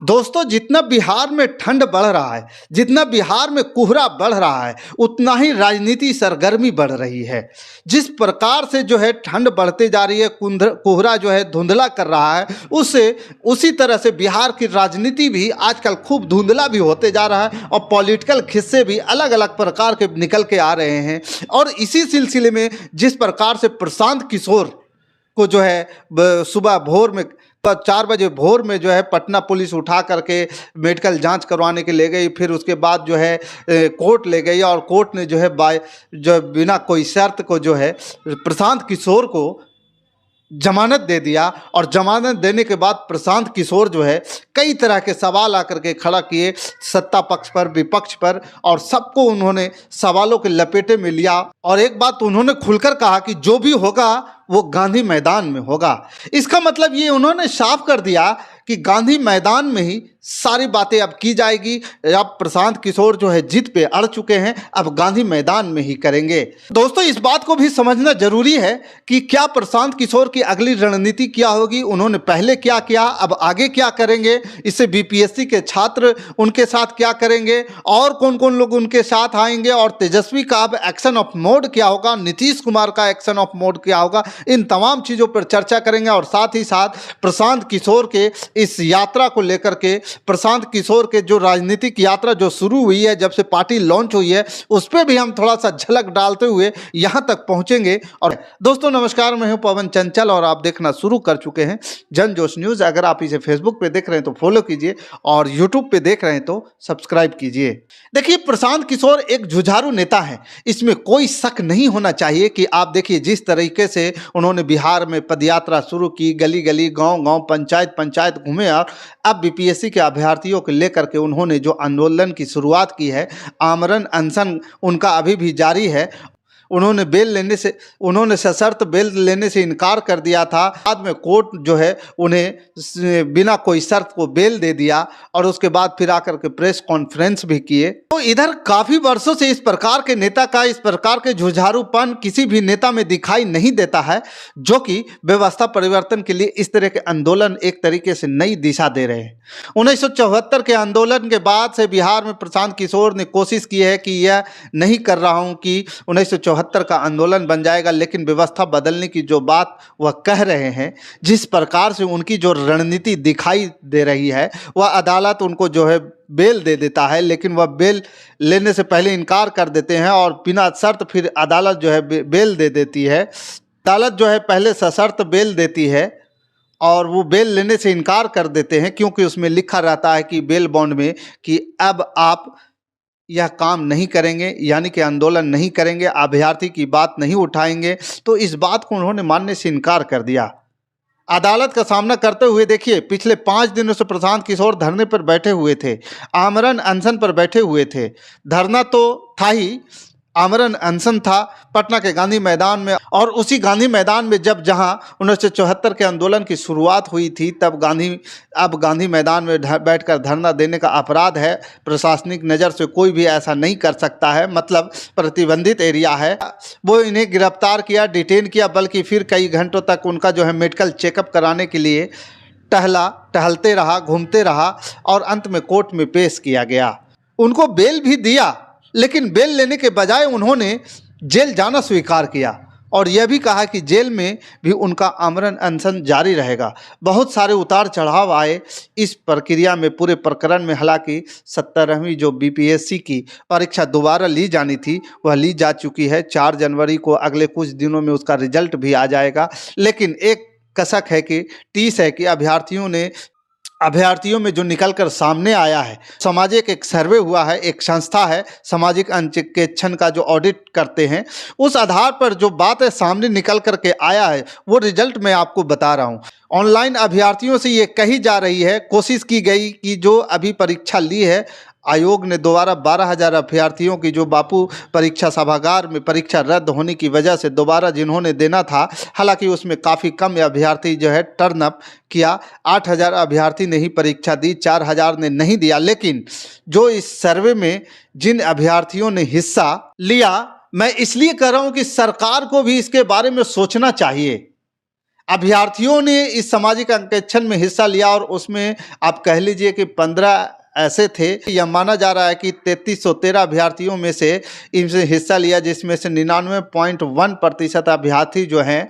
दोस्तों, जितना बिहार में ठंड बढ़ रहा है, जितना बिहार में कोहरा बढ़ रहा है, उतना ही राजनीति सरगर्मी बढ़ रही है। जिस प्रकार से जो है ठंड बढ़ते जा रही है, कोहरा जो है धुंधला कर रहा है, उससे उसी तरह से बिहार की राजनीति भी आजकल खूब धुंधला भी होते जा रहा है और पॉलिटिकल खिस्से भी अलग अलग प्रकार के निकल के आ रहे हैं। और इसी सिलसिले में जिस प्रकार से प्रशांत किशोर को जो है सुबह भोर में 4 बजे भोर में जो है पटना पुलिस उठा करके मेडिकल जांच करवाने के ले गई, फिर उसके बाद जो है कोर्ट ले गई और कोर्ट ने जो है बिना कोई शर्त को जो है प्रशांत किशोर को जमानत दे दिया। और जमानत देने के बाद प्रशांत किशोर जो है कई तरह के सवाल आकर के खड़ा किए सत्ता पक्ष पर, विपक्ष पर, और सबको उन्होंने सवालों के लपेटे में लिया। और एक बात उन्होंने खुलकर कहा कि जो भी होगा वो गांधी मैदान में होगा। इसका मतलब ये उन्होंने साफ कर दिया कि गांधी मैदान में ही सारी बातें अब की जाएगी। अब प्रशांत किशोर जो है जिद पे अड़ चुके हैं, अब गांधी मैदान में ही करेंगे। दोस्तों, इस बात को भी समझना जरूरी है कि क्या प्रशांत किशोर की अगली रणनीति क्या होगी, उन्होंने पहले क्या किया, अब आगे क्या करेंगे, इससे बीपीएससी के छात्र उनके साथ क्या करेंगे और कौन कौन लोग उनके साथ आएंगे, और तेजस्वी का अब एक्शन ऑफ मोड क्या होगा, नीतीश कुमार का एक्शन ऑफ मोड क्या होगा, इन तमाम चीज़ों पर चर्चा करेंगे। और साथ ही साथ प्रशांत किशोर के इस यात्रा को लेकर के, प्रशांत किशोर के जो राजनीतिक यात्रा जो शुरू हुई है जब से पार्टी लॉन्च हुई है, उस पर भी हम थोड़ा सा झलक डालते हुए यहाँ तक पहुँचेंगे। और दोस्तों नमस्कार, मैं हूँ पवन चंचल और आप देखना शुरू कर चुके हैं जन जोश न्यूज़। अगर आप इसे फेसबुक पे देख रहे हैं तो फॉलो कीजिए और यूट्यूब पे देख रहे हैं तो सब्सक्राइब कीजिए। देखिए, प्रशांत किशोर एक जुझारू नेता है, इसमें कोई शक नहीं होना चाहिए। कि आप देखिए जिस तरीके से उन्होंने बिहार में पदयात्रा शुरू की, गली गली, गांव गांव, पंचायत पंचायत घूमे, और अब बीपीएससी के अभ्यर्थियों को लेकर के उन्होंने जो आंदोलन की शुरुआत की है, आमरण अनशन उनका अभी भी जारी है। उन्होंने सशर्त बेल लेने से इनकार कर दिया था। बाद में कोर्ट जो है उन्हें बिना कोई शर्त को बेल दे दिया और उसके बाद फिर आकर के प्रेस कॉन्फ्रेंस भी किए। तो इधर काफ़ी वर्षों से इस प्रकार के नेता का, इस प्रकार के जुझारूपन किसी भी नेता में दिखाई नहीं देता है, जो कि व्यवस्था परिवर्तन के लिए इस तरह के आंदोलन एक तरीके से नई दिशा दे रहे हैं। 1974 के आंदोलन के बाद से बिहार में प्रशांत किशोर ने कोशिश की है कि यह नहीं कर रहा हूं कि 1974 का आंदोलन बन जाएगा, लेकिन व्यवस्था बदलने की जो बात वह कह रहे हैं, जिस प्रकार से उनकी जो रणनीति दिखाई दे रही है, वह अदालत उनको जो है बेल दे देता है, लेकिन वह बेल लेने से पहले इनकार कर देते हैं और बिना शर्त फिर अदालत जो है बेल दे देती है। अदालत जो है पहले सशर्त बेल देती है और वो बेल लेने से इनकार कर देते हैं, क्योंकि उसमें लिखा रहता है कि बेल बॉन्ड में कि अब आप यह काम नहीं करेंगे, यानी कि आंदोलन नहीं करेंगे, अभ्यर्थी की बात नहीं उठाएंगे। तो इस बात को उन्होंने मानने से इनकार कर दिया। अदालत का सामना करते हुए देखिए, पिछले 5 दिनों से प्रशांत किशोर धरने पर बैठे हुए थे, आमरण अनशन पर बैठे हुए थे। धरना तो था ही, आमरण अनशन था पटना के गांधी मैदान में। और उसी गांधी मैदान में जहां 1974 के आंदोलन की शुरुआत हुई थी, तब गांधी मैदान में बैठकर धरना देने का अपराध है। प्रशासनिक नज़र से कोई भी ऐसा नहीं कर सकता है, मतलब प्रतिबंधित एरिया है। वो इन्हें गिरफ्तार किया, डिटेन किया, बल्कि फिर कई घंटों तक उनका जो है मेडिकल चेकअप कराने के लिए टहलते रहा, घूमते रहा, और अंत में कोर्ट में पेश किया गया। उनको बेल भी दिया, लेकिन बेल लेने के बजाय उन्होंने जेल जाना स्वीकार किया और यह भी कहा कि जेल में भी उनका आमरण अनशन जारी रहेगा। बहुत सारे उतार चढ़ाव आए इस प्रक्रिया में, पूरे प्रकरण में। हालांकि 17वीं जो बीपीएससी की परीक्षा दोबारा ली जानी थी, वह ली जा चुकी है। 4 जनवरी को अगले कुछ दिनों में उसका रिजल्ट भी आ जाएगा। लेकिन एक कसक है कि टीस है कि अभ्यर्थियों में जो निकलकर सामने आया है, सामाजिक एक सर्वे हुआ है, एक संस्था है सामाजिक अंकेक्षण का जो ऑडिट करते हैं, उस आधार पर जो बात है सामने निकल करके आया है, वो रिजल्ट मैं आपको बता रहा हूँ। ऑनलाइन अभ्यर्थियों से ये कही जा रही है, कोशिश की गई कि जो अभी परीक्षा ली है, आयोग ने दोबारा 12,000 अभ्यर्थियों की जो बापू परीक्षा सभागार में परीक्षा रद्द होने की वजह से दोबारा जिन्होंने देना था, हालांकि उसमें काफ़ी कम अभ्यर्थी जो है टर्न अप किया। 8,000 अभ्यर्थी ने ही परीक्षा दी, 4,000 ने नहीं दिया। लेकिन जो इस सर्वे में जिन अभ्यर्थियों ने हिस्सा लिया, मैं इसलिए कह रहा हूँ कि सरकार को भी इसके बारे में सोचना चाहिए। अभ्यर्थियों ने इस सामाजिक अंकेक्षण में हिस्सा लिया और उसमें आप कह लीजिए कि 15 ऐसे थे। यह माना जा रहा है कि 3313 अभ्यर्थियों में से इनसे हिस्सा लिया, जिसमें से 99.1% अभ्यर्थी जो हैं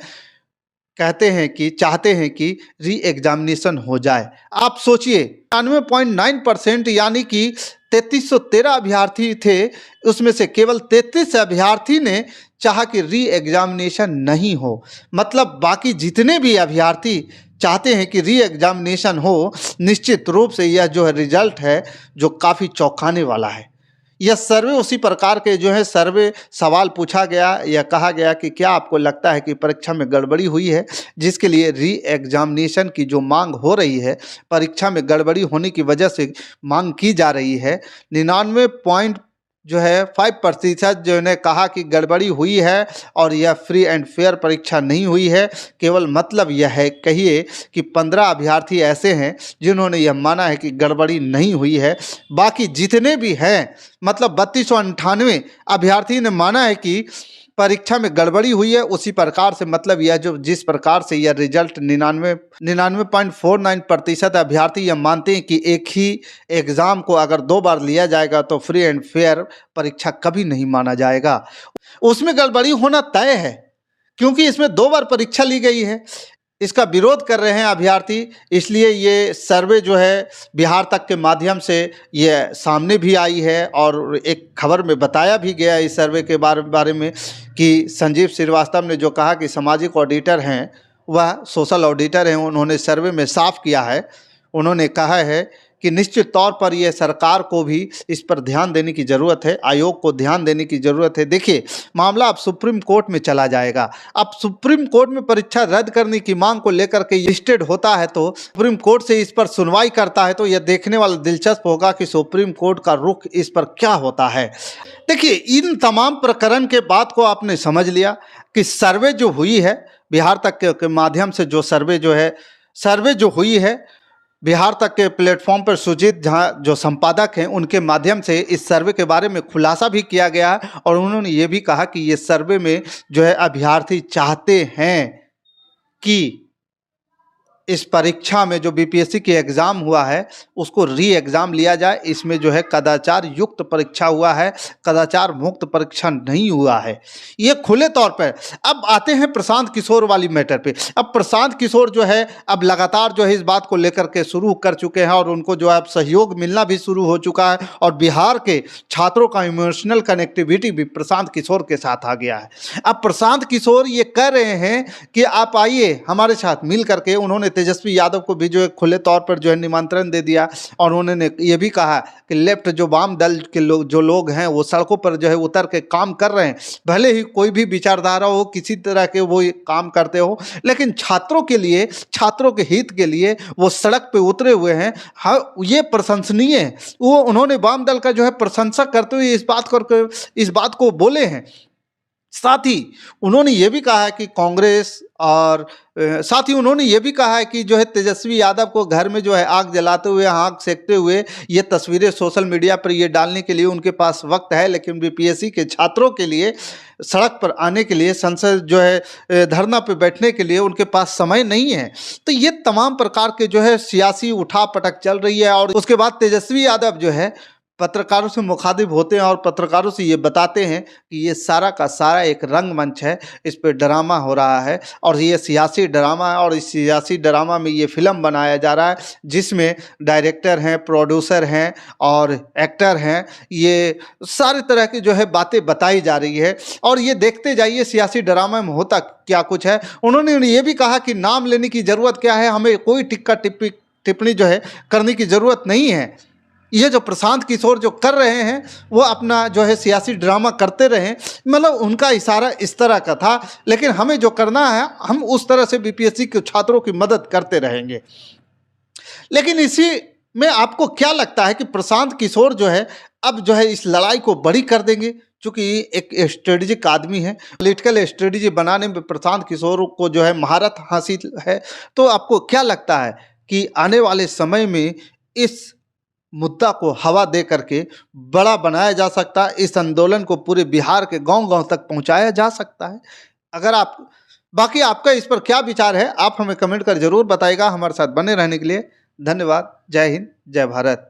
कहते हैं कि चाहते हैं कि री एग्जामिनेशन हो जाए। आप सोचिए 99.9% यानी कि 3313 अभ्यर्थी थे, उसमें से केवल 33 अभ्यर्थी ने चाहा कि री एग्जामिनेशन नहीं हो। मतलब बाकी जितने भी अभ्यर्थी चाहते हैं कि री एग्जामिनेशन हो। निश्चित रूप से यह जो है रिजल्ट है जो काफ़ी चौंकाने वाला है। यह सर्वे उसी प्रकार के जो है सर्वे सवाल पूछा गया या कहा गया कि क्या आपको लगता है कि परीक्षा में गड़बड़ी हुई है, जिसके लिए री एग्जामिनेशन की जो मांग हो रही है, परीक्षा में गड़बड़ी होने की वजह से मांग की जा रही है। 99.5% जो ने कहा कि गड़बड़ी हुई है और यह फ्री एंड फेयर परीक्षा नहीं हुई है। केवल मतलब यह है कहिए कि 15 अभ्यर्थी ऐसे हैं जिन्होंने यह माना है कि गड़बड़ी नहीं हुई है। बाकी जितने भी हैं मतलब 3298 अभ्यर्थी ने माना है कि परीक्षा में गड़बड़ी हुई है। उसी प्रकार से मतलब यह जो जिस प्रकार से यह रिजल्ट 99.49% अभ्यर्थी यह मानते हैं कि एक ही एग्ज़ाम को अगर 2 बार लिया जाएगा तो फ्री एंड फेयर परीक्षा कभी नहीं माना जाएगा। उसमें गड़बड़ी होना तय है क्योंकि इसमें 2 बार परीक्षा ली गई है। इसका विरोध कर रहे हैं अभ्यर्थी, इसलिए ये सर्वे जो है बिहार तक के माध्यम से ये सामने भी आई है और एक खबर में बताया भी गया इस सर्वे के बारे में कि संजीव श्रीवास्तव ने जो कहा कि सामाजिक ऑडिटर हैं वह सोशल ऑडिटर हैं, उन्होंने सर्वे में साफ किया है। उन्होंने कहा है कि निश्चित तौर पर यह सरकार को भी इस पर ध्यान देने की ज़रूरत है, आयोग को ध्यान देने की ज़रूरत है। देखिए मामला अब सुप्रीम कोर्ट में चला जाएगा। अब सुप्रीम कोर्ट में परीक्षा रद्द करने की मांग को लेकर के लिस्टेड होता है तो सुप्रीम कोर्ट से इस पर सुनवाई करता है तो यह देखने वाला दिलचस्प होगा कि सुप्रीम कोर्ट का रुख इस पर क्या होता है। देखिए इन तमाम प्रकरण के बात को आपने समझ लिया कि सर्वे जो हुई है बिहार तक के माध्यम से, जो सर्वे जो हुई है बिहार तक के प्लेटफॉर्म पर सुजीत झा जो संपादक हैं उनके माध्यम से इस सर्वे के बारे में खुलासा भी किया गया और उन्होंने ये भी कहा कि ये सर्वे में जो है अभ्यर्थी चाहते हैं कि इस परीक्षा में जो बीपीएससी की एग्ज़ाम हुआ है उसको री एग्ज़ाम लिया जाए। इसमें जो है कदाचार युक्त परीक्षा हुआ है, कदाचार मुक्त परीक्षा नहीं हुआ है, ये खुले तौर पर। अब आते हैं प्रशांत किशोर वाली मैटर पे। अब प्रशांत किशोर जो है अब लगातार जो है इस बात को लेकर के शुरू कर चुके हैं और उनको जो है अब सहयोग मिलना भी शुरू हो चुका है और बिहार के छात्रों का इमोशनल कनेक्टिविटी भी प्रशांत किशोर के साथ आ गया है। अब प्रशांत किशोर ये कह रहे हैं कि आप आइए हमारे साथ मिल करके। उन्होंने तेजस्वी यादव को भी जो है खुले तौर पर जो है निमंत्रण दे दिया और उन्होंने ये भी कहा कि लेफ्ट जो वाम दल के लोग हैं वो सड़कों पर जो है उतर के काम कर रहे हैं। भले ही कोई भी विचारधारा हो, किसी तरह के वो काम करते हो, लेकिन छात्रों के लिए, छात्रों के हित के लिए वो सड़क पे उतरे हुए हैं। हाँ, ये प्रशंसनीय है। वो उन्होंने वाम दल का जो है प्रशंसा करते हुए इस बात को बोले हैं। साथ ही उन्होंने ये भी कहा है कि कांग्रेस और साथ ही उन्होंने ये भी कहा है कि जो है तेजस्वी यादव को घर में जो है आग जलाते हुए, आग सेकते हुए ये तस्वीरें सोशल मीडिया पर ये डालने के लिए उनके पास वक्त है, लेकिन बीपीएससी के छात्रों के लिए सड़क पर आने के लिए, संसद जो है धरना पे बैठने के लिए उनके पास समय नहीं है। तो ये तमाम प्रकार के जो है सियासी उठापटक चल रही है और उसके बाद तेजस्वी यादव जो है पत्रकारों से मुखातिब होते हैं और पत्रकारों से ये बताते हैं कि ये सारा का सारा एक रंगमंच है, इस पे ड्रामा हो रहा है और ये सियासी ड्रामा है और इस सियासी ड्रामा में ये फिल्म बनाया जा रहा है जिसमें डायरेक्टर हैं, प्रोड्यूसर हैं और एक्टर हैं। ये सारी तरह की जो है बातें बताई जा रही है और ये देखते जाइए सियासी ड्रामा में होता क्या कुछ है। उन्होंने ये भी कहा कि नाम लेने की ज़रूरत क्या है, हमें कोई टिप्पणी जो है करने की ज़रूरत नहीं है। ये जो प्रशांत किशोर जो कर रहे हैं वो अपना जो है सियासी ड्रामा करते रहे, मतलब उनका इशारा इस तरह का था, लेकिन हमें जो करना है हम उस तरह से बीपीएससी के छात्रों की मदद करते रहेंगे। लेकिन इसी में आपको क्या लगता है कि प्रशांत किशोर जो है अब जो है इस लड़ाई को बड़ी कर देंगे? चूँकि एक स्ट्रेटेजिक आदमी है, पॉलिटिकल स्ट्रेटेजी बनाने में प्रशांत किशोर को जो है महारत हासिल है, तो आपको क्या लगता है कि आने वाले समय में इस मुद्दा को हवा दे करके बड़ा बनाया जा सकता है, इस आंदोलन को पूरे बिहार के गांव-गांव तक पहुंचाया जा सकता है? अगर आप बाकी आपका इस पर क्या विचार है, आप हमें कमेंट कर जरूर बताइएगा। हमारे साथ बने रहने के लिए धन्यवाद। जय हिंद, जय भारत।